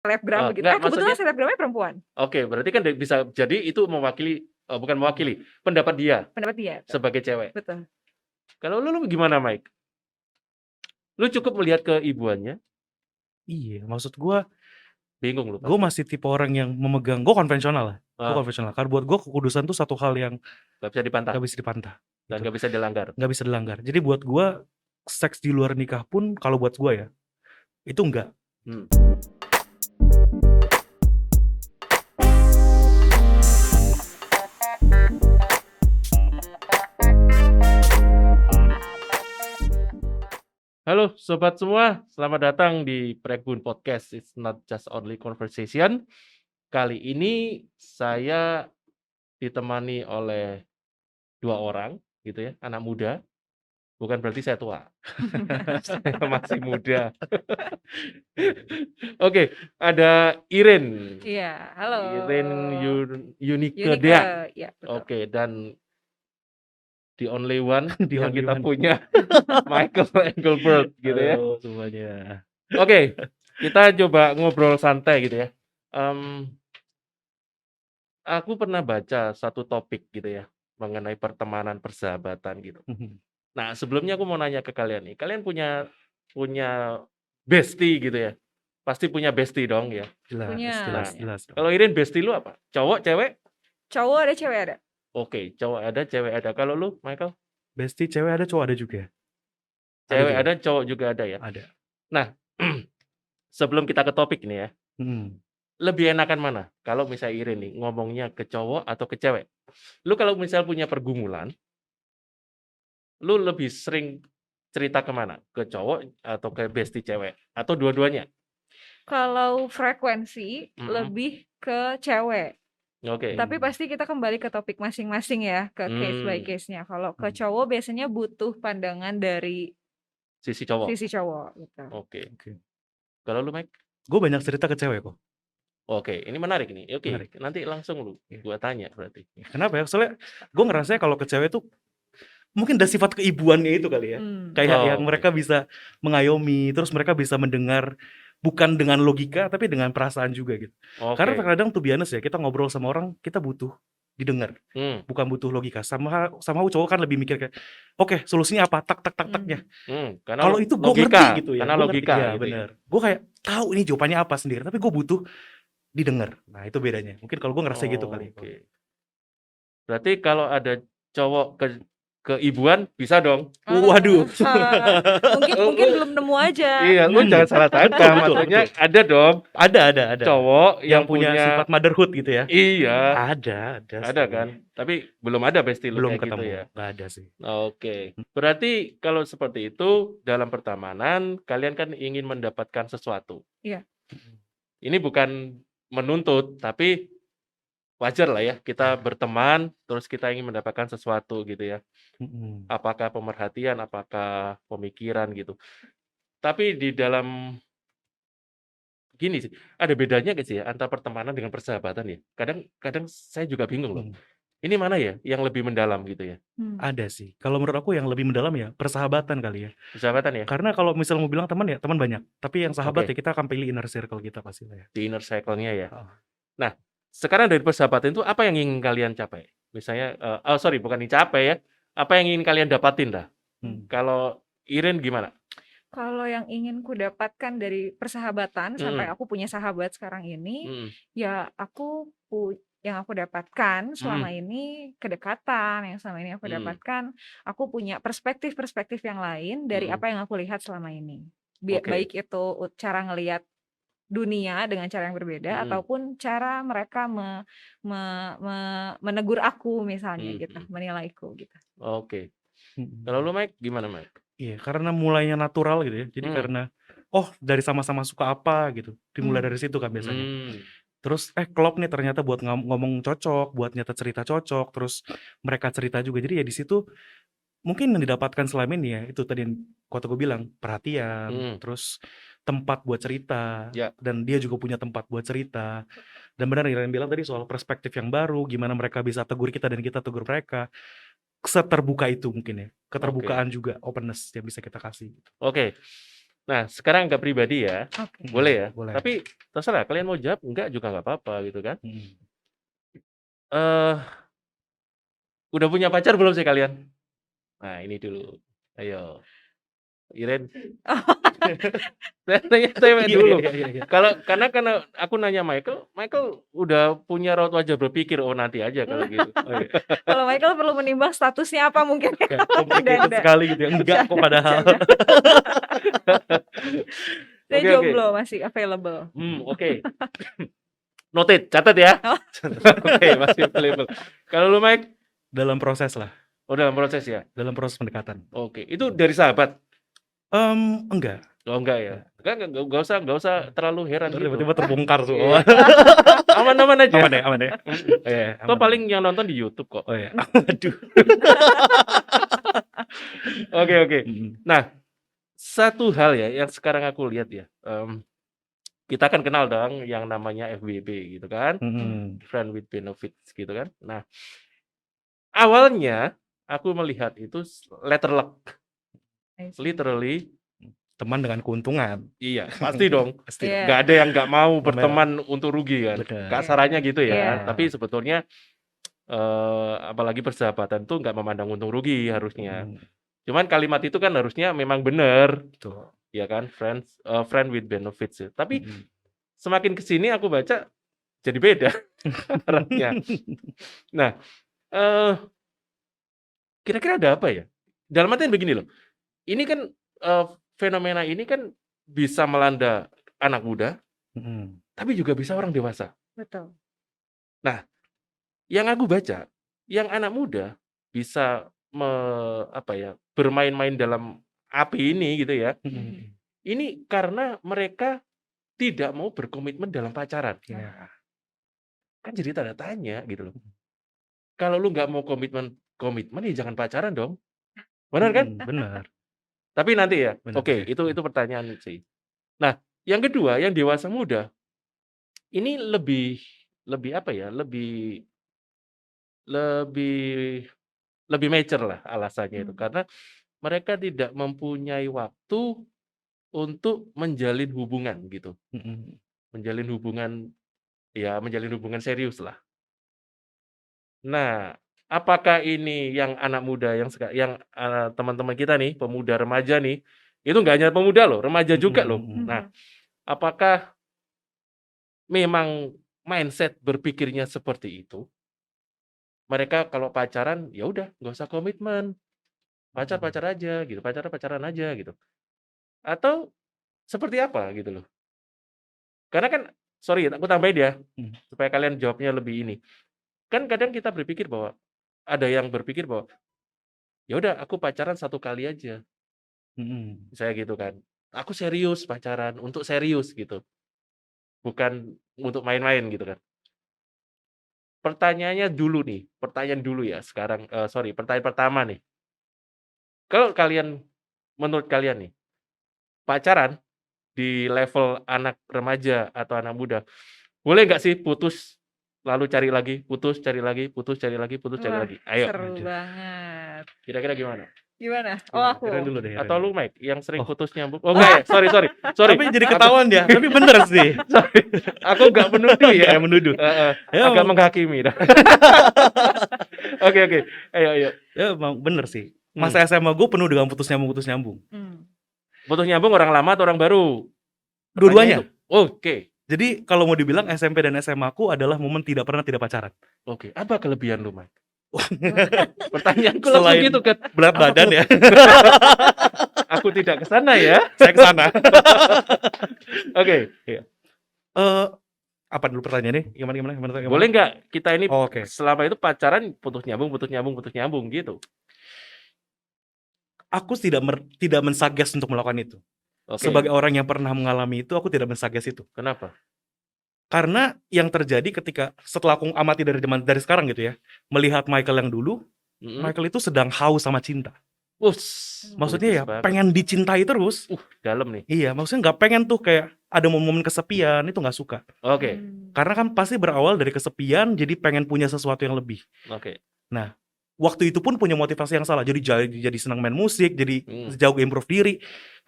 selebgram begitu. Enggak, Kebetulan maksudnya selebgramnya perempuan. oke, berarti kan bisa jadi itu mewakili bukan mewakili, pendapat dia Pendapat dia tuh. sebagai cewek. Betul. Kalau lu gimana, Mike? Lu cukup melihat keibuannya, Iya, maksud gua bingung lu gue pasti. masih tipe orang yang memegang, gue konvensional lah. Gue Ah, konvensional. Karena buat gue kekudusan tuh satu hal yang nggak bisa dipantah gak bisa dipantah. dan Gitu. nggak bisa dilanggar. Gak bisa dilanggar. Jadi buat gue seks di luar nikah pun kalau buat gue ya itu enggak. Halo sobat semua, selamat datang di Prekbun Podcast. It's not just only conversation. Kali ini saya ditemani oleh 2 orang gitu ya, anak muda. Bukan berarti saya tua. Saya masih muda. Oke, ada Irin. Iya, halo. Irin Yunike Yunike, Dea. ya betul. Oke, dan the only one The yang only kita one. punya Michael Engelbert gitu ya. Halo semuanya. Oke, kita coba ngobrol santai gitu ya. Aku pernah baca satu topik gitu ya mengenai pertemanan persahabatan gitu. Nah, sebelumnya aku mau nanya ke kalian nih. Kalian punya bestie gitu ya? Pasti punya bestie dong ya. Jelas. Kalau Irin bestie lu apa? Cowok, cewek? Cowok ada, cewek ada. Oke, cowok ada, cewek ada. Kalau lu, Michael? Bestie cewek ada, cowok ada juga. Cewek ada, cowok juga ada ya? Ada. Nah, sebelum kita ke topik nih ya. Lebih enakan mana? Kalau misalnya Irin nih ngomongnya ke cowok atau ke cewek? Lu kalau misal punya pergumulan, lu lebih sering cerita kemana? Ke cowok atau ke bestie cewek? Atau dua-duanya? Kalau frekuensi lebih ke cewek. Oke. Tapi pasti kita kembali ke topik masing-masing ya, ke case by case-nya. Kalau ke cowok biasanya butuh pandangan dari Sisi cowok. gitu. Oke. Kalau lu, Mike? Gue banyak cerita ke cewek kok. Oke, ini menarik nih. Oke, Menarik. nanti langsung lu gua tanya berarti. Kenapa ya? Soalnya gue ngerasa kalau ke cewek tuh mungkin ada sifat keibuannya itu kali ya. Kayak yang mereka bisa mengayomi, terus mereka bisa mendengar bukan dengan logika tapi dengan perasaan juga gitu. Karena terkadang tuh biasa ya, kita ngobrol sama orang, kita butuh didengar. Bukan butuh logika. Sama cowok kan lebih mikir kayak, oke, solusinya apa? Tak-tak-tak-taknya. Kalau itu gue ngerti gitu ya. Karena logika ya, gitu. bener. Gue kayak tahu ini jawabannya apa sendiri, tapi gue butuh didengar. Nah, itu bedanya. Mungkin kalau gue ngerasa gitu kali. Oke. Berarti kalau ada cowok keibuan bisa dong. Waduh. Mungkin belum nemu aja. Iya, lu jangan salah tangkap. Maksudnya ada dong. Ada. Cowok yang punya sifat motherhood gitu ya. Iya. Ada Kan. Tapi belum ada bestie lu belum kayak ketemu gitu ya. Nggak ada sih. Oke. Berarti kalau seperti itu dalam pertemanan kalian kan ingin mendapatkan sesuatu. Iya. Ini bukan menuntut, tapi wajar lah ya kita berteman terus kita ingin mendapatkan sesuatu gitu ya. Apakah pemerhatian, apakah pemikiran gitu. Tapi di dalam gini sih, ada bedanya nggak sih ya antara pertemanan dengan persahabatan ya? Kadang saya juga bingung loh. Ini mana ya yang lebih mendalam gitu ya? Ada sih. Kalau menurut aku yang lebih mendalam ya persahabatan kali ya. Persahabatan ya? Karena kalau misal mau bilang teman ya teman banyak. Tapi yang sahabat ya kita akan pilih inner circle kita pasti lah ya. Di inner circle-nya ya. Nah, sekarang dari persahabatan itu apa yang ingin kalian capai? Misalnya, bukan dicapai ya. Apa yang ingin kalian dapatin dah? Kalau Irin gimana? Kalau yang ingin ku dapatkan dari persahabatan sampai aku punya sahabat sekarang ini, ya yang aku dapatkan selama ini kedekatan, yang selama ini aku dapatkan, aku punya perspektif-perspektif yang lain dari apa yang aku lihat selama ini. Baik itu cara ngelihat dunia dengan cara yang berbeda ataupun cara mereka menegur aku misalnya gitu, menilaiku gitu. Oke. Kalau lu, Mike, gimana, Mike? Iya, karena mulainya natural gitu ya. Jadi karena dari sama-sama suka apa gitu. Dimulai dari situ kan biasanya. Terus klop nih ternyata buat ngomong cocok, buat nyata cerita cocok, terus mereka cerita juga. Jadi ya di situ mungkin yang didapatkan selama ini ya itu tadi yang gue bilang, perhatian, terus tempat buat cerita, dan dia juga punya tempat buat cerita. Dan benar yang bilang tadi soal perspektif yang baru, gimana mereka bisa tegur kita dan kita tegur mereka. Seterbuka itu mungkin ya, keterbukaan juga, openness yang bisa kita kasih. Oke. Nah, sekarang nggak pribadi ya, Oke. boleh ya. Boleh. Tapi terserah kalian mau jawab enggak juga nggak apa-apa gitu kan. Mhm. Eh, udah punya pacar belum sih kalian? Nah, ini dulu. Ayo, Iren. Saya tanya cewek Iya, dulu. iya. Karena aku nanya Michael udah punya raut wajah berpikir, oh nanti aja kalau gitu. Oh, iya. Kalau Michael perlu menimbang statusnya apa mungkin ya? Kayak complicated Bercanda. sekali gitu ya. Enggak kok Bercanda, padahal. bercanda. Saya Oke. jomblo, masih available. Oke. Noted, catat ya. Oh. Oke, masih available. Kalau lu Mike, Dalam proses lah, oh dalam proses ya. dalam proses pendekatan. Oke, itu dari sahabat. Enggak. Oh enggak ya. Enggak usah terlalu heran gitu. Tiba-tiba terbongkar Iya. semua. Aman-aman aja. Aman ya. Iya, Toh aman. paling yang nonton di YouTube kok. Oh ya. Aduh. Oke. Mhm. Nah, satu hal ya yang sekarang aku lihat ya. Kita kan kenal dong yang namanya FWB gitu kan. Mhm. Friend with benefits gitu kan. Nah, awalnya aku melihat itu letter luck. I see. Literally, Teman dengan keuntungan. iya, pasti dong. Pasti. Iya. Nggak ada yang nggak mau Bener. berteman untuk rugi kan. Bener. Kasarannya gitu ya. Iya. Tapi sebetulnya apalagi persahabatan tuh nggak memandang untung rugi harusnya. Mhm. Cuman kalimat itu kan harusnya memang benar, Betul. ya kan, friend with benefits. Ya. Tapi Mhm. semakin kesini aku baca jadi beda arahnya. Nah, kira-kira ada apa ya? Dalam artian begini loh. Ini kan fenomena ini kan bisa melanda anak muda, Mhm. tapi juga bisa orang dewasa. Betul. Nah, yang aku baca, yang anak muda bisa bermain-main dalam api ini gitu ya. Mhm. Ini karena mereka tidak mau berkomitmen dalam pacaran. Iya. Kan jadi tanda tanya gitu loh. Kalau lu nggak mau komitmen ya jangan pacaran dong. Benar kan? Benar. Tapi nanti ya. Benar, Oke, iya. itu pertanyaan sih. Nah, yang kedua, yang dewasa muda ini lebih apa ya? Lebih mature lah alasannya itu. Karena mereka tidak mempunyai waktu untuk menjalin hubungan gitu. Mhm. Menjalin hubungan serius lah. Nah, apakah ini yang anak muda yang teman-teman kita nih, pemuda remaja nih, itu nggak hanya pemuda loh, remaja juga loh. Mhm. Nah, apakah memang mindset berpikirnya seperti itu? Mereka kalau pacaran, ya udah nggak usah komitmen, pacar aja gitu, pacaran aja gitu. Atau seperti apa gitu loh? Karena kan, sorry aku tambahin ya, supaya kalian jawabnya lebih ini. Kan kadang kita berpikir bahwa ada yang berpikir bahwa ya udah aku pacaran 1 kali aja, Mhm. misalnya gitu kan. Aku serius pacaran, untuk serius gitu, bukan untuk main-main gitu kan. Pertanyaan dulu ya sekarang, pertanyaan pertama nih. Kalau menurut kalian nih, pacaran di level anak remaja atau anak muda, boleh nggak sih putus, lalu cari lagi, putus, cari lagi, putus, cari lagi, putus, cari Wah, lagi? Ayo, seru banget. kira-kira gimana? Gimana? Oh, aku. Iren dulu deh. Atau lu Mike, yang sering Oh. putus nyambung? Oh enggak ya, sorry. Tapi jadi ketahuan dia. Tapi bener sih. Sorry, aku nggak menuduh ya. Kayak menuduh. Ya, Agak menghakimi dah. Oke. Ayo. Ya emang bener sih. Masa SMA gue penuh dengan putus nyambung. Putus nyambung orang lama atau orang baru? Dua-duanya. Oke. Jadi kalau mau dibilang SMP dan SMA aku adalah momen tidak pernah tidak pacaran. Oke. Apa kelebihan lu, Mike? Pertanyaanku langsung Selain gitu kan. berat badan ya. Aku tidak ke sana ya. Saya ke sana. Oke. Apa dulu pertanyaannya? Gimana? Boleh nggak kita ini Oh, oke. selama itu pacaran putus nyambung gitu? Aku tidak mensuggest untuk melakukan itu. Oke. Sebagai orang yang pernah mengalami itu, aku tidak mensuggest itu. Kenapa? Karena yang terjadi ketika setelah aku amati dari sekarang gitu ya, melihat Michael yang dulu, Michael itu sedang haus sama cinta. Maksudnya ya pengen dicintai terus. Dalam nih. Iya, maksudnya nggak pengen tuh kayak ada momen kesepian, itu nggak suka. Oke. Karena kan pasti berawal dari kesepian, jadi pengen punya sesuatu yang lebih. Oke. Nah, waktu itu pun punya motivasi yang salah. Jadi senang main musik, jadi jago improve diri.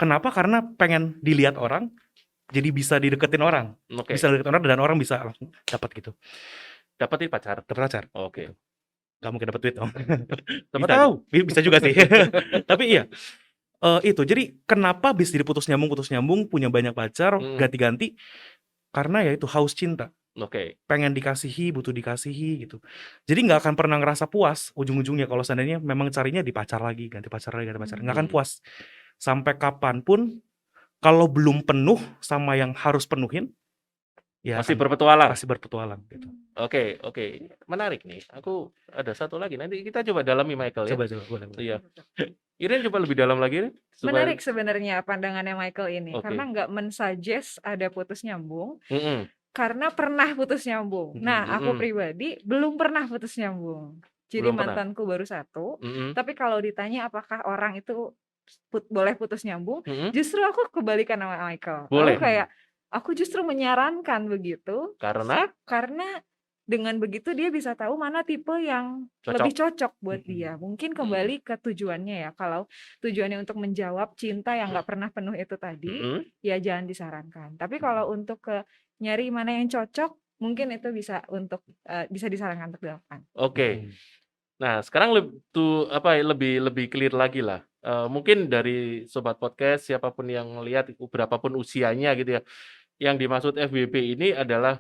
Kenapa? Karena pengen dilihat orang, jadi bisa dideketin orang. Oke. Bisa dideketin orang dan orang bisa langsung dapat gitu. Dapetin pacar. Dapat pacar. Oke. Gak mungkin dapat duit dong. Siapa Bisa tahu. Bisa juga sih. Tapi iya. Itu. Jadi kenapa bisa jadi putus nyambung, punya banyak pacar, ganti-ganti? Karena ya itu haus cinta. Oke. Pengen dikasihi, butuh dikasihi gitu. Jadi nggak akan pernah ngerasa puas ujung-ujungnya kalau seandainya memang carinya di pacar lagi, ganti pacar. Nggak akan puas. Sampai kapanpun kalau belum penuh sama yang harus penuhin, ya Masih akan berpetualang. gitu. Oke. Menarik nih. Aku ada satu lagi. Nanti kita coba dalami Michael ya. Coba boleh. Iya. Iren coba lebih dalam lagi nih. Menarik sebenarnya pandangannya Michael ini, Oke. karena nggak mensuggest ada putus nyambung, Mm-mm. karena pernah putus nyambung. Nah, aku pribadi belum pernah putus nyambung. Jadi Belum pernah. mantanku baru 1, Mm-mm. tapi kalau ditanya apakah orang itu boleh putus nyambung, Mm-mm. justru aku kebalikan sama Michael. Boleh. Aku justru menyarankan begitu, karena dengan begitu dia bisa tahu mana tipe yang lebih cocok buat dia. Mungkin kembali ke tujuannya ya. Kalau tujuannya untuk menjawab cinta yang nggak pernah penuh itu tadi, ya jangan disarankan. Tapi kalau untuk ke nyari mana yang cocok, mungkin itu bisa disarankan untuk dilakukan. Oke. Nah, sekarang lebih clear lagi lah. Mungkin dari sobat podcast siapapun yang lihat, berapapun usianya gitu ya, yang dimaksud FWB ini adalah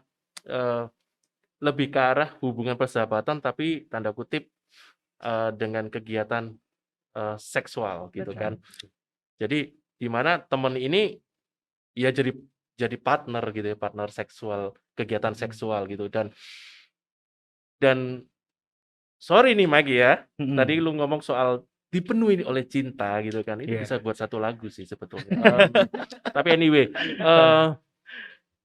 lebih ke arah hubungan persahabatan tapi tanda kutip dengan kegiatan seksual gitu. Betul. Kan. Jadi di mana teman ini ya jadi partner gitu ya, partner seksual, kegiatan seksual gitu. Dan sorry nih Mike ya, tadi lu ngomong soal dipenuhi oleh cinta gitu kan. Ini bisa buat satu lagu sih sebetulnya. Tapi anyway,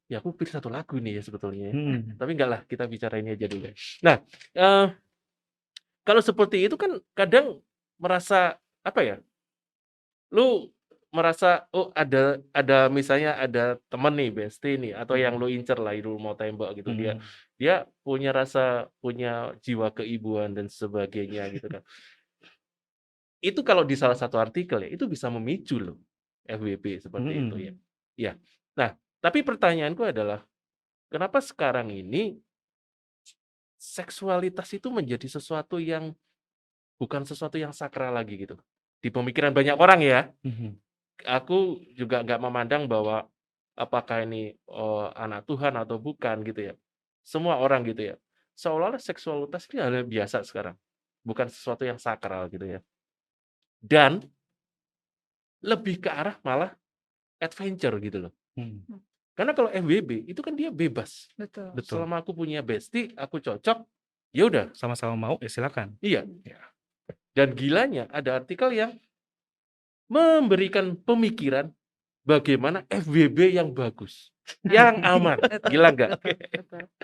ya aku pilih satu lagu nih ya sebetulnya. Tapi enggak lah, kita bicara ini aja dulu. Nah, kalau seperti itu kan kadang merasa apa ya? Lu merasa ada misalnya ada temen nih, bestie nih, atau yang lu incer lah, lu mau tembak gitu. Dia punya jiwa keibuan dan sebagainya gitu kan. Itu kalau di salah satu artikel ya, itu bisa memicu loh FWB seperti itu ya. Ya. Nah, tapi pertanyaanku adalah, kenapa sekarang ini seksualitas itu menjadi sesuatu yang bukan sesuatu yang sakral lagi gitu? Di pemikiran banyak orang ya. Aku juga nggak memandang bahwa apakah ini anak Tuhan atau bukan gitu ya. Semua orang gitu ya. Seolah-olah seksualitas ini hal yang biasa sekarang. Bukan sesuatu yang sakral gitu ya. Dan lebih ke arah malah adventure gitu loh. Karena kalau FWB itu kan dia bebas. Betul. Selama aku punya bestie, aku cocok, ya udah. Sama-sama mau, ya silakan. Iya. Dan gilanya ada artikel yang memberikan pemikiran bagaimana FWB yang bagus, yang aman. Gila nggak?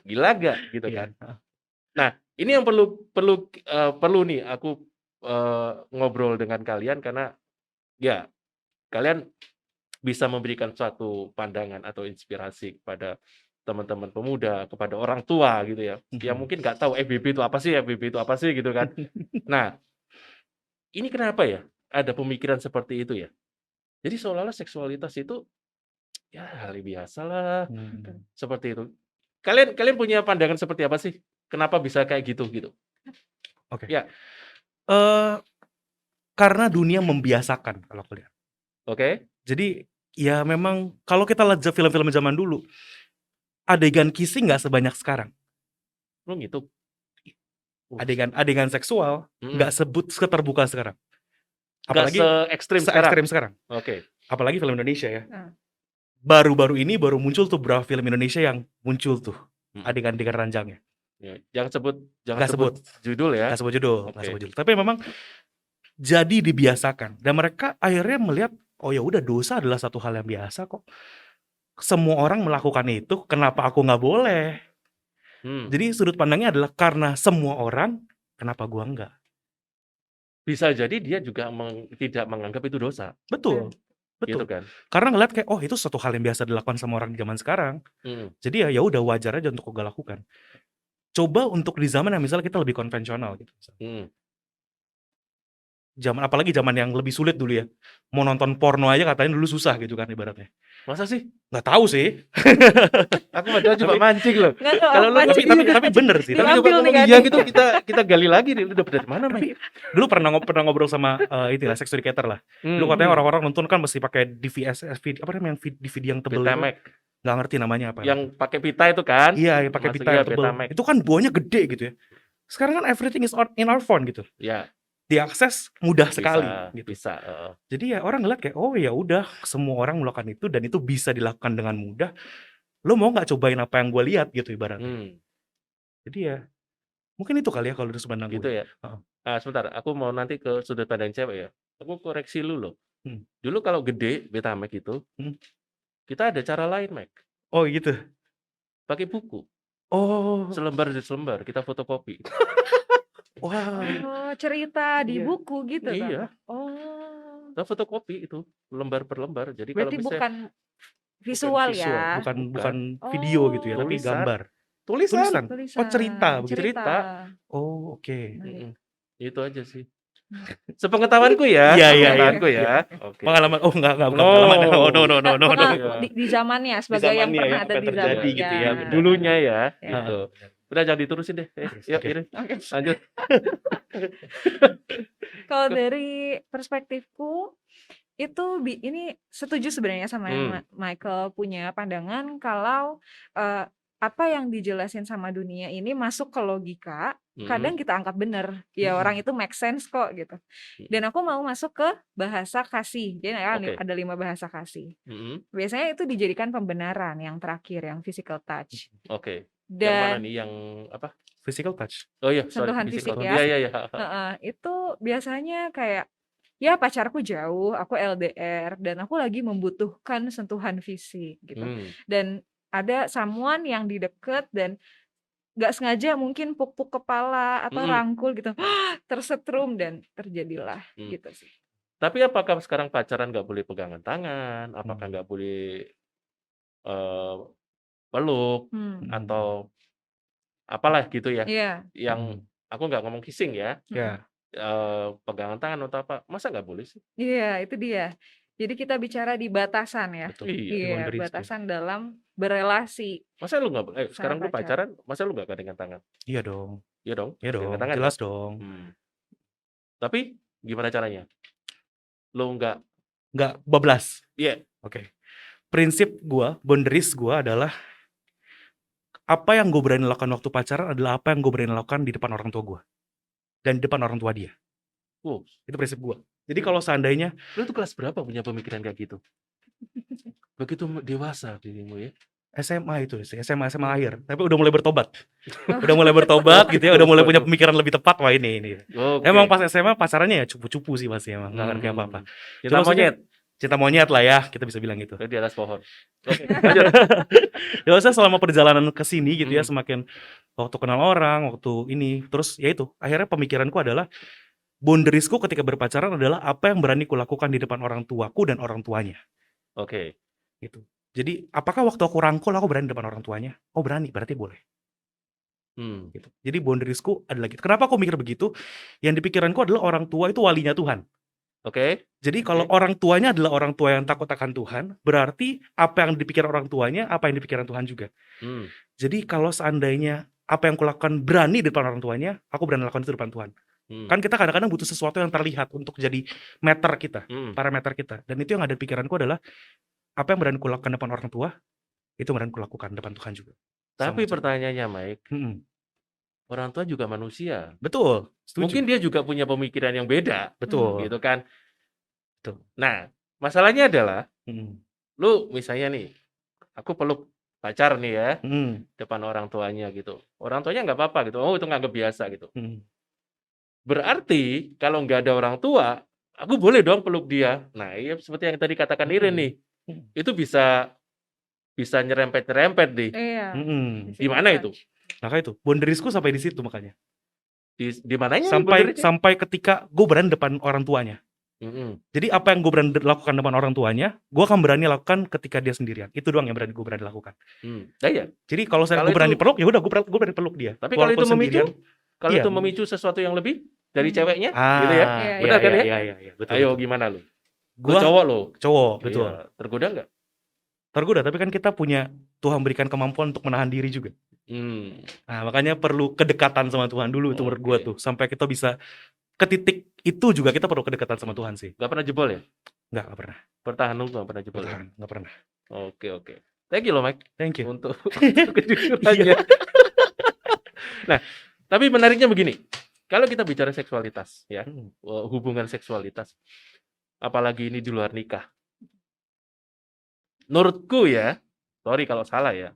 Gila nggak gitu kan? Nah, ini yang perlu nih aku ngobrol dengan kalian, karena ya kalian bisa memberikan suatu pandangan atau inspirasi kepada teman-teman pemuda, kepada orang tua gitu ya, yang mungkin nggak tahu FWB itu apa sih gitu kan. Nah, ini kenapa ya ada pemikiran seperti itu ya? Jadi seolah-olah seksualitas itu ya hal biasa lah, seperti itu. Kalian punya pandangan seperti apa sih? Kenapa bisa kayak gitu? Oke. Ya. Karena dunia membiasakan kalau aku lihat. Oke. Jadi ya memang kalau kita lihat film-film zaman dulu, adegan kissing nggak sebanyak sekarang. Gitu. Adegan seksual nggak seterbuka sekarang. Apalagi se-ekstrim sekarang. Oke. Apalagi film Indonesia ya. Baru-baru ini baru muncul tuh beberapa film Indonesia yang muncul tuh adegan-adegan ranjangnya. Ya, jangan sebut judul ya. Nggak sebut judul. Tapi memang jadi dibiasakan dan mereka akhirnya melihat, oh ya udah, dosa adalah satu hal yang biasa kok. Semua orang melakukan itu, kenapa aku nggak boleh? Jadi sudut pandangnya adalah karena semua orang, kenapa gua enggak? Bisa jadi dia juga tidak menganggap itu dosa. Betul. Gitu kan? Karena ngeliat kayak, oh itu suatu hal yang biasa dilakukan sama orang di zaman sekarang. Jadi ya udah, wajar aja untuk gua lakukan. Coba untuk di zaman yang misalnya kita lebih konvensional gitu. apalagi zaman yang lebih sulit dulu ya. Mau nonton porno aja katanya dulu susah gitu kan ibaratnya. Masa sih? Nggak tahu sih. Aku padahal cuma mancing loh. Nggak tahu Kalau apa lu sih. Tapi bener sih. tapi Tapi coba Diambil nih ngomong kan. iya gitu kita gali lagi nih. Lu dapet dari mana, Mike? dulu pernah ngobrol sama itu lah, sex educator lah. Dulu katanya orang-orang nonton kan mesti pakai DVS, apa namanya yang DVD yang tebel itu. Betamax. Nggak ngerti namanya apa. Yang pakai pita itu kan? Iya, yang pakai pita yang tebel. Betamax. Itu kan bawahnya gede gitu ya. Sekarang kan everything is in our phone gitu. Ya, Diakses mudah bisa, sekali gitu. bisa. Jadi ya orang ngeliat kayak oh ya udah semua orang melakukan itu dan itu bisa dilakukan dengan mudah. Lo mau nggak cobain apa yang gue lihat gitu ibaratnya. Jadi ya mungkin itu kali ya kalau dari sudut pandang Gitu gue. ya. Sebentar, aku mau nanti ke sudut pandang cewek ya. Aku koreksi lu loh. Dulu kalau gede Betamax itu, kita ada cara lain, Mac. Oh gitu. Pakai buku. Oh. Selembar demi selembar kita fotokopi. Wah. Oh, cerita di Iya. buku gitu kan? Iya. Oh. Kita fotokopi itu lembar per lembar. Jadi kalau Berarti misalnya bukan visual ya? bukan video gitu ya, tapi Tulisan. gambar. tulisan. Oh cerita begitu. Cerita. Oh oke. Itu aja sih. Sepengetahuanku ya. Iya. Sepengetahuanku ya. Oke. Pengalaman enggak bukan No. pengalaman. Oh no. Pernah di zamannya sebagai yang zamannya pernah ya, ada apa di yang terjadi zamannya. gitu ya. Dulunya ya, Ya. gitu. Udah jangan diterusin deh. Yuk, Oke. Irin. Oke. Lanjut. Kalau dari perspektifku itu ini setuju sebenarnya sama yang Michael punya pandangan kalau apa yang dijelasin sama dunia ini masuk ke logika, kadang kita anggap benar. Ya orang itu make sense kok gitu. Dan aku mau masuk ke bahasa kasih. Jadi Oke. ada 5 bahasa kasih. Biasanya itu dijadikan pembenaran yang terakhir, yang physical touch. Oke. Yang mana Dan nih? Yang apa? Physical touch. Oh iya, sorry. sentuhan Physical. fisik ya. Iya. Itu biasanya kayak ya pacarku jauh, aku LDR dan aku lagi membutuhkan sentuhan fisik gitu. Dan ada someone yang di deket dan nggak sengaja mungkin puk-puk kepala atau rangkul gitu, tersetrum dan terjadilah gitu sih. Tapi apakah sekarang pacaran nggak boleh pegangan tangan? Apakah nggak boleh peluk atau apalah gitu ya? Iya. Yang aku nggak ngomong kissing ya. Ya. Pegangan tangan atau apa? Masa nggak boleh sih? Iya, itu dia. Jadi kita bicara di batasan ya. Betul. Iya, batasan dalam berelasi. Masa lu nggak sekarang lu pacaran. pacaran, masa lu nggak gandengan tangan? Iya dong. Iya dong. Iya dong. Gandengan tangan Jelas kan? dong. Tapi gimana caranya? Lu nggak bablas. Iya. Oke. Prinsip gua, boundaries gua adalah apa yang gue berani lakukan waktu pacaran adalah apa yang gue berani lakukan di depan orang tua gue dan di depan orang tua dia. Itu prinsip gue. Jadi kalau seandainya lu tuh kelas berapa punya pemikiran kayak gitu? Begitu dewasa dirimu ya. SMA itu sih, SMA akhir. Tapi udah mulai bertobat. Udah mulai bertobat gitu ya, udah mulai punya pemikiran lebih tepat. Wah ini. Okay. Emang pas SMA pacarannya ya cupu-cupu sih pasti emang, nggak ngerti apa-apa. Cinta monyet lah ya, kita bisa bilang gitu. Di atas pohon. Oke, lanjut. Ya usah selama perjalanan ke sini gitu ya, semakin waktu kenal orang, waktu ini, terus ya itu, akhirnya pemikiranku adalah boundariesku ketika berpacaran adalah apa yang berani kulakukan di depan orang tuaku dan orang tuanya. Oke. Gitu. Jadi apakah waktu aku rangkul aku berani depan orang tuanya? Oh berani, berarti boleh. Gitu. Jadi boundariesku adalah gitu. Kenapa aku mikir begitu? Yang di pikiranku adalah orang tua itu walinya Tuhan. Oke. Jadi kalau orang tuanya adalah orang tua yang takut akan Tuhan, berarti apa yang dipikir orang tuanya, apa yang dipikirkan Tuhan juga. Jadi kalau seandainya apa yang kulakukan berani di depan orang tuanya, aku berani lakukan itu di depan Tuhan. Kan kita kadang-kadang butuh sesuatu yang terlihat untuk jadi meter kita, parameter kita. Dan itu yang ada di pikiranku adalah apa yang berani kulakukan depan orang tua, itu berani kulakukan depan Tuhan juga. Tapi pertanyaannya Mike, orang tua juga manusia. Betul, setuju. Mungkin dia juga punya pemikiran yang beda. Betul. Gitu kan. Betul. Nah, masalahnya adalah lu misalnya nih, aku peluk pacar nih ya, depan orang tuanya gitu. Orang tuanya nggak apa-apa gitu. Oh, itu nganggap biasa gitu. Berarti kalau nggak ada orang tua, aku boleh dong peluk dia. Nah, iya seperti yang tadi katakan Irin nih. Itu bisa nyerempet-nyerempet nih. Iya. Di mana itu? Maka itu, boundariesku sampai di situ makanya. Di mananya? Sampai ketika gue berani depan orang tuanya. Jadi apa yang gue berani lakukan depan orang tuanya, gue akan berani lakukan ketika dia sendirian. Itu doang yang gue berani lakukan. Iya. Jadi kalau gue berani peluk, ya udah gue berani peluk dia. Tapi kalau itu memicu, itu memicu sesuatu yang lebih, dari Hmm. ceweknya gitu ya. Iya, Benar iya. kan ya? iya, betul, Ayo betul. gimana lu? Lu Gua cowok lo. cowok, betul. Iya, tergoda nggak? Tergoda, tapi kan kita punya Tuhan berikan kemampuan untuk menahan diri juga. Nah, makanya perlu kedekatan sama Tuhan dulu itu menurut gua Oke. tuh. Sampai kita bisa ke titik itu juga kita perlu kedekatan sama Tuhan sih. Nggak pernah jebol ya? Nggak pernah. Bertahan lu nggak pernah jebol ya? Bertahan, nggak pernah. Oke. Thank you loh Mike Thank you. untuk Iya. kejujurannya. Nah, tapi menariknya begini. Kalau kita bicara seksualitas ya, hubungan seksualitas, apalagi ini di luar nikah. Menurutku ya, sorry kalau salah ya.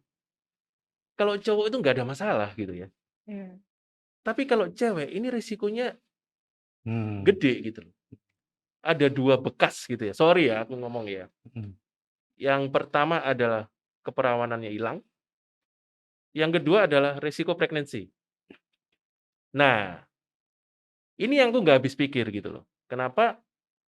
Kalau cowok itu nggak ada masalah gitu ya. Iya. Tapi kalau cewek ini risikonya Hmm. gede gitu loh. Ada 2 bekas gitu ya. Sorry ya aku ngomong ya. Hmm. Yang pertama adalah keperawanannya hilang. Yang kedua adalah risiko pregnancy. Nah, ini yang aku nggak habis pikir gitu loh. Kenapa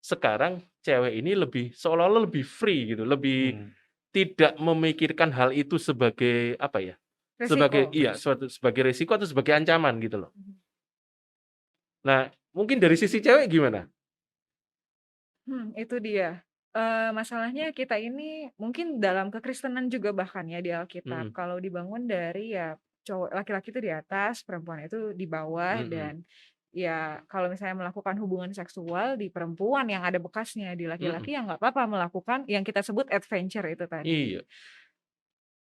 sekarang cewek ini lebih seolah-olah lebih free gitu, lebih Hmm. tidak memikirkan hal itu sebagai apa ya? Sebagai Resiko. sebagai risiko atau sebagai ancaman gitu loh. Mhm. Nah, mungkin dari sisi cewek gimana? Itu dia. Masalahnya kita ini mungkin dalam kekristenan juga bahkan ya di Alkitab, kalau dibangun dari ya cowok laki-laki itu di atas, perempuan itu di bawah, dan ya kalau misalnya melakukan hubungan seksual di perempuan yang ada bekasnya, di laki-laki ya nggak apa-apa melakukan yang kita sebut adventure itu tadi. Iya.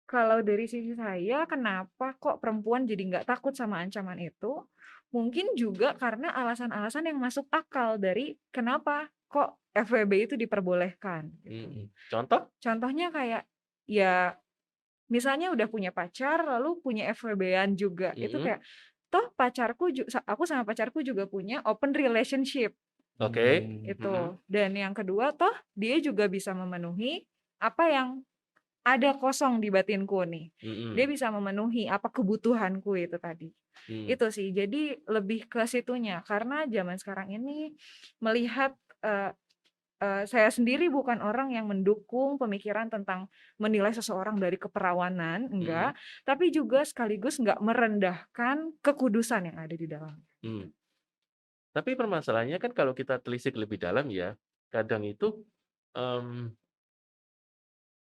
Kalau dari sisi saya, kenapa kok perempuan jadi nggak takut sama ancaman itu? Mungkin juga karena alasan-alasan yang masuk akal dari kenapa kok FWB itu diperbolehkan gitu. Contoh? Contohnya kayak ya misalnya udah punya pacar lalu punya FWB-an juga. Itu kayak toh aku sama pacarku juga punya open relationship Oke. itu. Dan yang kedua toh dia juga bisa memenuhi apa yang ada kosong di batinku nih. Dia bisa memenuhi apa kebutuhanku itu tadi. Itu sih. Jadi lebih ke situnya karena zaman sekarang ini melihat saya sendiri bukan orang yang mendukung pemikiran tentang menilai seseorang dari keperawanan, enggak, tapi juga sekaligus enggak merendahkan kekudusan yang ada di dalam. Tapi permasalahannya kan kalau kita telisik lebih dalam ya, kadang itu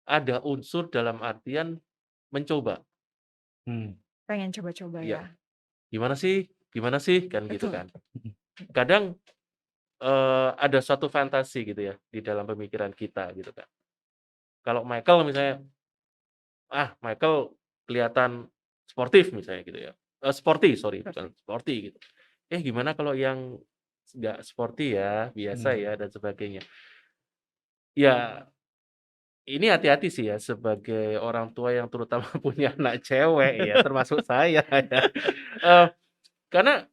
ada unsur dalam artian mencoba. Pengen coba-coba Iya. ya. Gimana sih, kan gitu Betul. kan. Kadang ada suatu fantasi gitu ya di dalam pemikiran kita gitu kan. Kalau Michael misalnya, Michael kelihatan sportif misalnya gitu ya. Sporty, sorry, bukan sporty gitu. Gimana kalau yang nggak sporty ya, biasa ya dan sebagainya. Ya, ini hati-hati sih ya sebagai orang tua yang terutama punya anak cewek ya, termasuk saya ya. Karena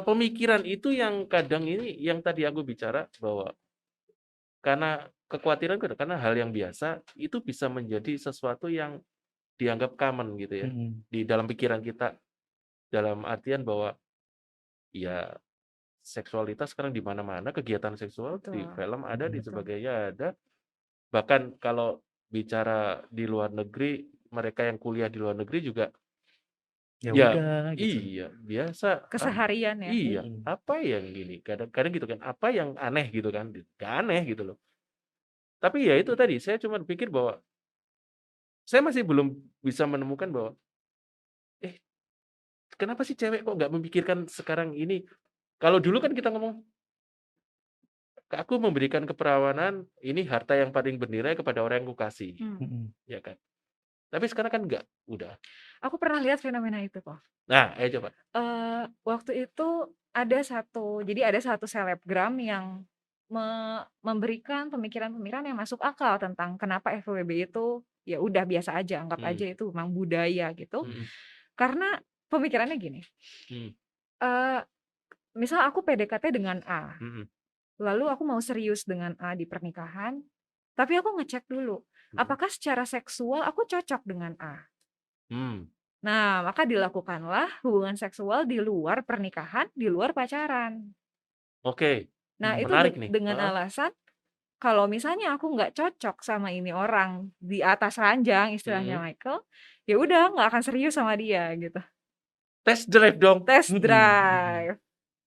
pemikiran itu yang kadang ini yang tadi aku bicara bahwa karena kekhawatiran karena hal yang biasa itu bisa menjadi sesuatu yang dianggap common gitu ya di dalam pikiran kita. Dalam artian bahwa ya seksualitas sekarang di mana-mana, kegiatan seksual di Betul. film ada, di Betul. sebagainya ada. Bahkan kalau bicara di luar negeri, mereka yang kuliah di luar negeri juga Ya ya udah gitu. iya, biasa. Keseharian ya. Iya, apa yang gini? Kadang-kadang gitu kan, apa yang aneh gitu kan? Gak aneh gitu loh. Tapi ya itu tadi, saya cuma pikir bahwa saya masih belum bisa menemukan bahwa kenapa sih cewek kok nggak memikirkan sekarang ini? Kalau dulu kan kita ngomong, aku memberikan keperawanan, ini harta yang paling bernilai kepada orang yang kukasih, ya kan? Tapi sekarang kan enggak, udah. Aku pernah lihat fenomena itu kok. Nah, ayo coba. Waktu itu ada satu selebgram yang memberikan pemikiran-pemikiran yang masuk akal tentang kenapa FWB itu ya udah biasa aja, anggap aja itu memang budaya gitu. Karena pemikirannya gini, misal aku PDKT dengan A, lalu aku mau serius dengan A di pernikahan, tapi aku ngecek dulu, apakah secara seksual aku cocok dengan A. Nah, maka dilakukanlah hubungan seksual di luar pernikahan, di luar pacaran. Oke, Nah, itu menarik nih. dengan alasan kalau misalnya aku nggak cocok sama ini orang di atas ranjang istilahnya Michael, ya udah nggak akan serius sama dia gitu. Test drive dong. Test drive.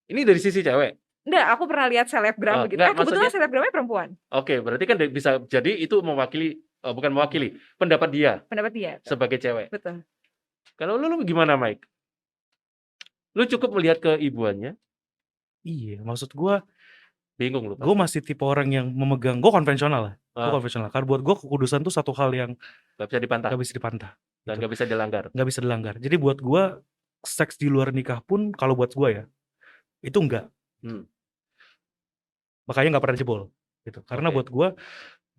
Ini dari sisi cewek? Enggak, aku pernah lihat selebgram begitu. Enggak, Kebetulan maksudnya selebgramnya perempuan. Oke, berarti kan bisa jadi itu mewakili bukan mewakili, pendapat dia Pendapat dia. sebagai cewek. Betul. Kalau lu gimana, Mike? Lu cukup melihat keibuannya, Iya, maksud gua bingung lu gue pasti. masih tipe orang yang memegang, gue konvensional lah. Gue Ah, konvensional. Karena buat gue kekudusan tuh satu hal yang nggak bisa dipantah gak bisa dipantah. dan Gitu. nggak bisa dilanggar. Gak bisa dilanggar. Jadi buat gue, seks di luar nikah pun, kalau buat gue ya, itu enggak. Hmm, Makanya gak pernah jebol. Gitu. Karena Oke. buat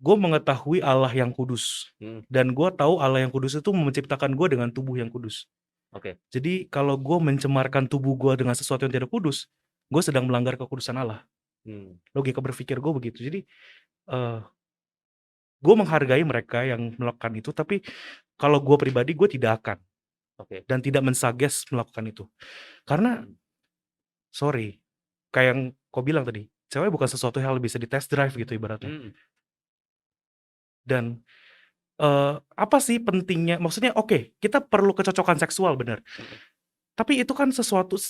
gue mengetahui Allah yang kudus. Hmm, Dan gue tahu Allah yang kudus itu menciptakan gue dengan tubuh yang kudus. Oke. Jadi kalau gue mencemarkan tubuh gue dengan sesuatu yang tidak kudus, gue sedang melanggar kekudusan Allah. Hmm, Logika berpikir gue begitu. Jadi gue menghargai mereka yang melakukan itu, tapi kalau gue pribadi gue tidak akan Oke. dan tidak mensuggest melakukan itu. Karena sorry, kayak yang kau bilang tadi, cewek bukan sesuatu yang bisa di test drive gitu ibaratnya. Hmm, Dan apa sih pentingnya? Maksudnya oke, kita perlu kecocokan seksual benar. Tapi itu kan sesuatu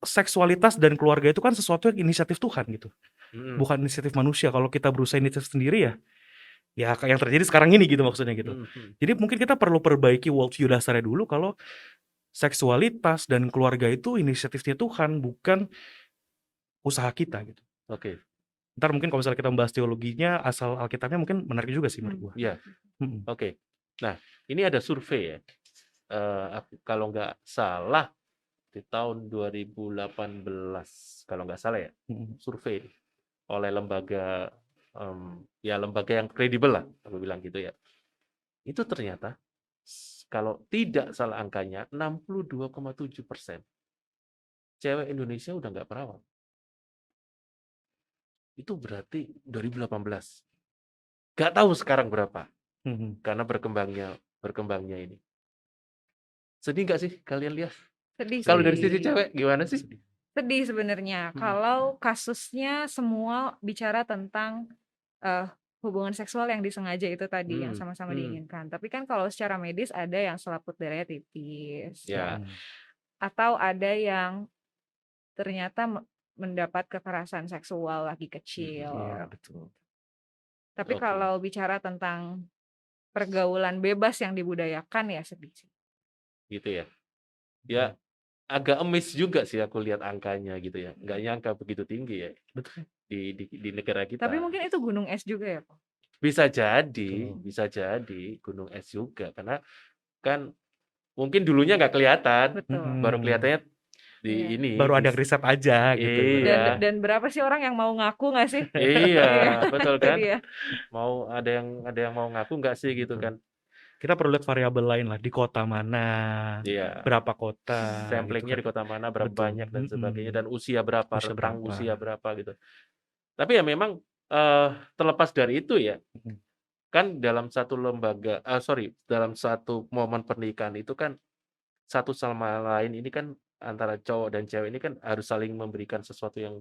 seksualitas dan keluarga itu kan sesuatu yang inisiatif Tuhan gitu. hmm, Bukan inisiatif manusia. Kalau kita berusaha inisiatif sendiri ya kayak yang terjadi sekarang ini gitu maksudnya gitu. Jadi mungkin kita perlu perbaiki worldview dasarnya dulu kalau seksualitas dan keluarga itu inisiatifnya Tuhan, bukan usaha kita gitu. Oke. Ntar mungkin kalau misalnya kita membahas teologinya, asal Alkitabnya mungkin menarik juga sih menurut gua. Iya. Mm-mm. Oke. Nah, ini ada survei ya. Kalau nggak salah di tahun 2018, kalau nggak salah ya, Mm-mm. survei oleh lembaga lembaga yang kredibel lah, aku bilang gitu ya. Itu ternyata kalau tidak salah angkanya 62,7% cewek Indonesia udah nggak perawan. Itu berarti 2018. Nggak tahu sekarang berapa Mm-mm. karena berkembangnya ini. Sedih nggak sih kalian lihat? Sedih Kalau dari sisi sih. cewek gimana sih? Sedih sebenarnya kalau kasusnya semua bicara tentang hubungan seksual yang disengaja itu tadi yang sama-sama diinginkan. Tapi kan kalau secara medis ada yang selaput darahnya tipis, Ya. atau ada yang ternyata mendapat kekerasan seksual lagi kecil. Iya, betul. Tapi Oke. kalau bicara tentang pergaulan bebas yang dibudayakan ya sedih sih. Gitu ya. Ya agak emis juga sih aku lihat angkanya gitu ya. Nggak nyangka begitu tinggi ya Betul. di negara kita. Tapi mungkin itu gunung es juga ya, Pak? Bisa jadi, Betul. bisa jadi gunung es juga karena kan mungkin dulunya nggak kelihatan, Betul. baru kelihatannya di Iya. ini. Baru ada riset aja gitu. Iya. Dan berapa sih orang yang mau ngaku nggak sih? Iya, betul Itu kan? dia. Mau ada yang mau ngaku nggak sih gitu Betul. kan? Kita perlu lihat variabel lain lah, di kota mana, Iya. berapa kota, Samplingnya gitu di kan. kota mana, berapa Betul. banyak dan Mm-mm. sebagainya, dan usia berapa, Usia rentang berapa. usia berapa gitu. Tapi ya memang terlepas dari itu ya, Mm-mm. kan dalam satu dalam satu momen pernikahan itu kan satu sama lain ini kan antara cowok dan cewek ini kan harus saling memberikan sesuatu yang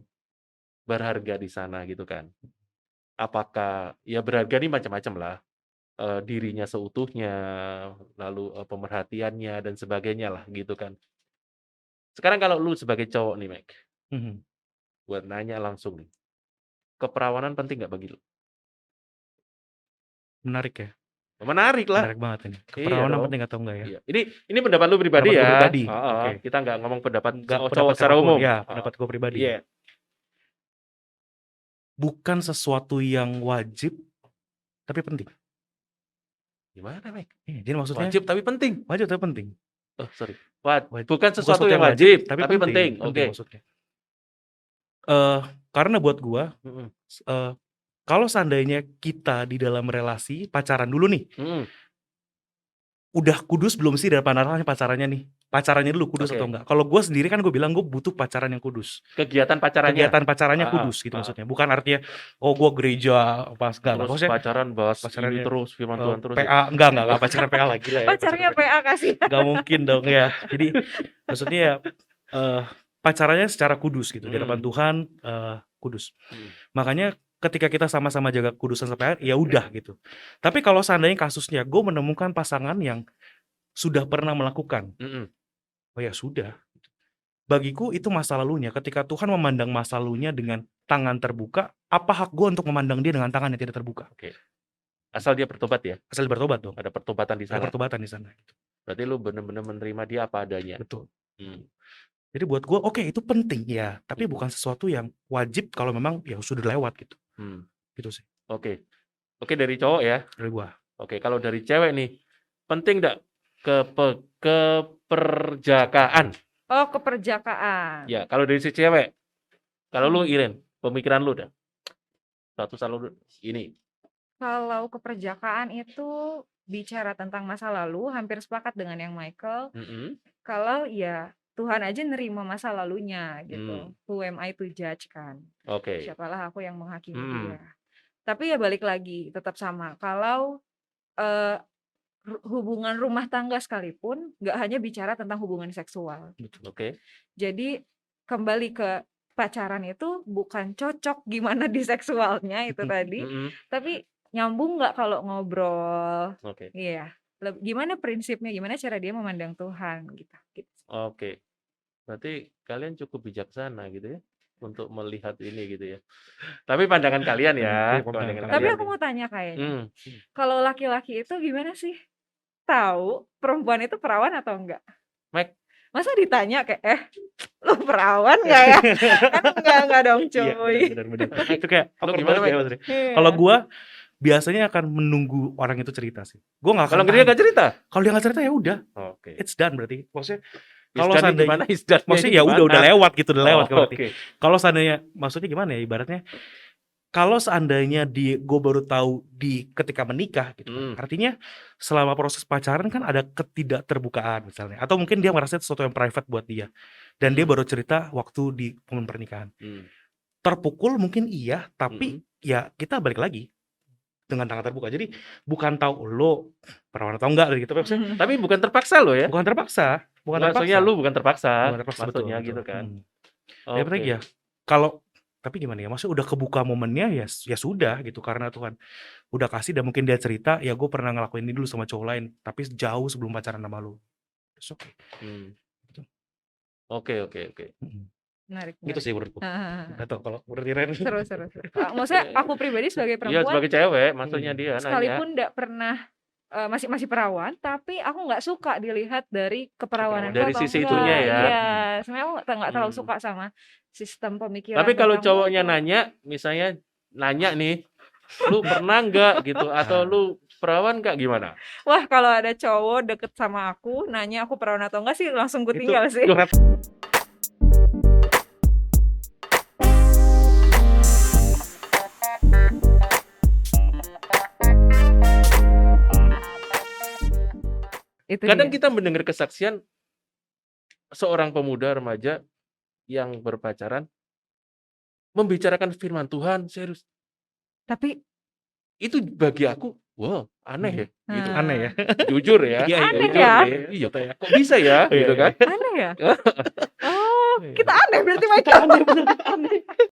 berharga di sana gitu kan. Apakah ya berharga ini macam-macam lah. Dirinya seutuhnya, lalu pemerhatiannya dan sebagainya lah gitu kan. Sekarang kalau lu sebagai cowok nih, Mike, Mhm. buat nanya langsung nih, keperawanan penting nggak bagi lu? Menarik ya, Menarik lah. menarik banget ini. Iya Keperawanan dong. penting atau enggak ya? Iya. Ini pendapat lu pribadi Pendapat ya. gua pribadi, Heeh, oke. kita nggak ngomong pendapat Enggak cowok pendapat secara siapapun, umum. ya Heeh. pendapat gue pribadi. Iya. Bukan sesuatu yang wajib, tapi penting. Gimana, Mike? Jadi maksudnya Wajib tapi penting. wajib tapi penting. Oh, sorry. Wajib. Bukan sesuatu yang wajib, tapi penting. Oke. Maksudnya. Karena buat gua, Mm-mm. kalau seandainya kita di dalam relasi pacaran dulu nih, Mm-mm. udah kudus belum sih dari pandangan pacarannya nih? Pacarannya dulu kudus Oke. atau enggak? Kalau gue sendiri kan gue bilang gue butuh pacaran yang kudus. Kegiatan pacarannya. Kegiatan pacarannya kudus gitu maksudnya. Bukan artinya gue gereja pas enggak. Terus Maksudnya pacaran bahas pacarannya, ini terus firman Tuhan terus. PA enggak pacaran PA lagi lah ya. Pacarnya PA kasih. Enggak mungkin dong ya. Jadi maksudnya ya pacarannya secara kudus gitu. Di hadapan Tuhan kudus. Makanya ketika kita sama-sama jaga kudusan sampai akhir, ya udah gitu. Tapi kalau seandainya kasusnya gue menemukan pasangan yang sudah pernah melakukan, oh ya sudah. bagiku itu masa lalunya. Ketika Tuhan memandang masa lalunya dengan tangan terbuka, apa hak gue untuk memandang dia dengan tangan yang tidak terbuka? Oke. Asal dia bertobat ya? Asal bertobat dong. Ada pertobatan di Ada sana. pertobatan di sana. Berarti lu bener-bener menerima dia apa adanya. Betul. Hmm. Jadi buat gue, oke, itu penting ya, tapi bukan sesuatu yang wajib kalau memang ya sudah lewat gitu. Gitu sih Oke. Oke, dari cowok ya. dari gue. Oke, kalau dari cewek nih, penting nggak keperjakaan? Oh, keperjakaan. Ya, kalau dari si cewek, kalau lu Hmm. Iren, pemikiran lu dah. Satu selalu ini. Kalau keperjakaan itu bicara tentang masa lalu, hampir sepakat dengan yang Michael. Kalau ya Tuhan aja nerima masa lalunya gitu. Who am I to judge kan? Oke. Siapalah aku yang menghakimi dia. Tapi ya balik lagi, tetap sama. Kalau eh, hubungan rumah tangga sekalipun, nggak hanya bicara tentang hubungan seksual. Oke. Jadi kembali ke pacaran itu bukan cocok gimana di seksualnya itu tadi, tapi nyambung nggak kalau ngobrol. Oke. Iya. Gimana prinsipnya, gimana cara dia memandang Tuhan gitu. Oke. Berarti kalian cukup bijaksana gitu ya untuk melihat ini gitu ya. Tapi pandangan kalian ya. Iya, pandangan pandangan kalian. Tapi kalian aku nih. mau tanya kayaknya, kalau laki-laki itu gimana sih tahu perempuan itu perawan atau enggak? Mike. Masa ditanya kayak lu perawan nggak ya? Kan enggak dong Iya, cuy. benar. Itu kayak Lu awkward gimana, banget ya, Mas. Iya. Kalau gue biasanya akan menunggu orang itu cerita sih. Gue nggak akan Kalau dia tahan. nggak cerita? Kalau dia nggak cerita ya udah, Oke. it's done berarti. Maksudnya Kalau kalau seandainya seandainya, gimana istilahnya maksudnya ini ya udah gimana? lewat gitu, udah lewat Oh, berarti. oke. Kalau seandainya, maksudnya gimana ya ibaratnya? Kalau seandainya gue baru tahu di ketika menikah gitu kan. Artinya selama proses pacaran kan ada ketidakterbukaan misalnya. Atau mungkin dia merasa itu sesuatu yang private buat dia. Dan dia baru cerita waktu di momen pernikahan. Terpukul mungkin iya, tapi ya kita balik lagi dengan tangan terbuka. Jadi bukan tahu lo perawan atau enggak gitu maksudnya. Tapi bukan terpaksa lo ya? Bukan terpaksa. Maksudnya lu bukan terpaksa. Bukan terpaksa, Maksudnya betul. gitu kan. Ya berarti ya kalau tapi gimana ya, maksudnya udah kebuka momennya ya sudah gitu, karena Tuhan udah kasih dan mungkin dia cerita, ya gue pernah ngelakuin ini dulu sama cowok lain tapi jauh sebelum pacaran sama lu. It's okay. Oke. Menarik. Gitu sih menurutku. Nggak tahu kalau menurut Iren. Seru. Maksudnya aku pribadi sebagai Iya, perempuan, sebagai cewek maksudnya dia nanya. sekalipun nggak pernah masih perawan, tapi aku nggak suka dilihat dari keperawanan Dari atau sisi enggak. itunya ya. Iya, sebenarnya aku nggak terlalu suka sama sistem pemikiran. Tapi kalau tentang cowoknya nanya, misalnya nanya nih, lu pernah nggak gitu, atau lu perawan nggak, gimana? wah kalau ada cowok deket sama aku nanya aku perawan atau enggak sih langsung gue tinggal sih. Itu Kadang dia. kita mendengar kesaksian seorang pemuda remaja yang berpacaran membicarakan firman Tuhan serius. Tapi Itu bagi aku, wow, aneh ya, gitu. Aneh ya. Jujur ya, Iya, Aneh jujur ya. deh. Iya, kok bisa ya, gitu kan? aneh ya. Oh, kita aneh berarti Michael. Aneh bener, aneh.